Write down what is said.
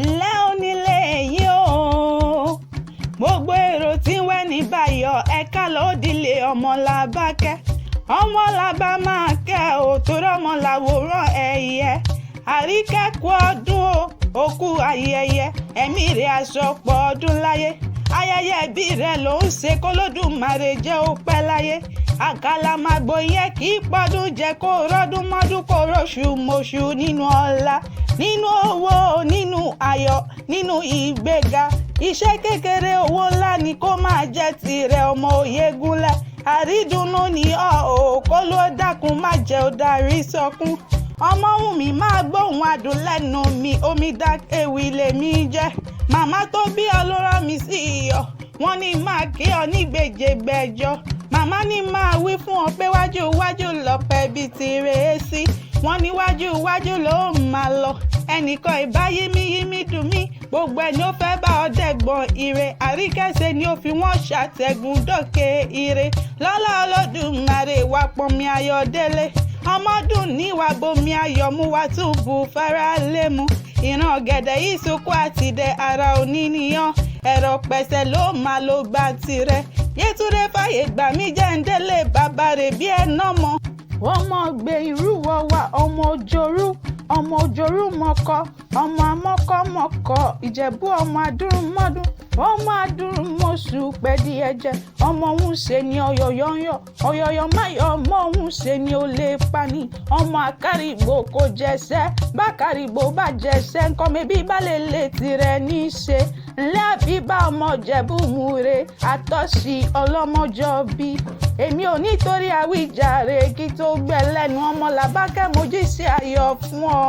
ńlẹ́ onílé yìí o gbogbo èrò tí ń wẹ́ ní báyọ̀ ẹ̀ka lódìlé Ọmọlàbákẹ́ Ọmọlàbá máa kẹ́ ò torí ọmọ làwòrán ẹ̀yẹ Àríkẹ́ kú ọdún o òkú ayẹyẹ ẹ̀mí rẹ̀ aṣọpọ̀ ọdún láyé ayẹyẹ ẹbí rẹ̀ ló ń ṣe k'Olódùmarè jẹ́ ó pẹ́ láyé àkàlàmàgbò yẹn kì í pọ́dún jẹ́ kó rọ́dún mọ́dún kó rọ́ṣù mọ́ṣù nínú ọlá nínú owó nínú ayọ̀ nínú ìgbéga iṣẹ́ kékeré owó ńlá ni kó máa jẹ́ tirẹ̀ ọmọ Oyègúnlẹ̀ àrídùnnú ni kó ló dákun má jẹ́ ó darí sọkún Ọmọ́wùnmí máa gbóhùn adùn lẹ́nu mi omi dákéwì lèmi jẹ́ màmá tó bí ọ ló rán mi sí iyọ̀ wọ́n ní máa kí ọ ní gbèjègbèjọ màmá ní máa wí fún ọ pé wájú wájú lọ̀pẹ̀ bíi ti rèé sí wọ́n ní wájú wájú ló máa lọ ẹnìkan ìbá yímíyímí dùn mí gbogbo ẹni ó fẹ́ bá ọ dẹ̀gbọ́n ire Àríkẹ́ṣe ni ó fi wọ́n ṣàtẹ̀gùn dókè ire lọ́lá Olódùmarè wá pọnmi Ayọ̀délé ọmọdún níwà bomi ayọ̀ mú wa túbú fara lému ìran ọ̀gẹ̀dẹ̀ yìí sunkún àtìdẹ ara òní nìyàn ẹ̀rọ pẹ̀sẹ̀ ló máa lo gba tirẹ̀ Yétúndé fàyè gbà mí jẹ́ ń délé bàbá rẹ̀ bí ẹ̀ náà mọ́ ọmọ gbé irú wọ́wà ọmọ òjòrú mọ́kọ ọmọ amọ́kọ́mọ́kọ Ìjẹ̀bú ọmọ adúrúmọ́dún ọmọ adúrúmọ́sù pẹ̀dí ẹ̀jẹ̀ ọmọ òun ṣe ni ọ̀yọ̀yọ̀yọ̀ ọ̀yọ̀yọ̀ máyọ̀ ọmọ òun ṣe ni ó lè pani ọmọ àkàrìgbò kò jẹsẹ́ bákàrìgbò bá jẹsẹ́ nǹkan mẹ́bí balẹ̀ lè tirẹ̀ ní í ṣe ńlẹ́ àbíbá ọmọ Ìjẹ̀bú múre àtọ́sí ọlọ́mọjọ́ bí èmi ò nítorí àwíjàre kí tó gbẹ lẹ́nu Ọmọlàbákẹ́ mojí sí ayọ̀ fún ọ.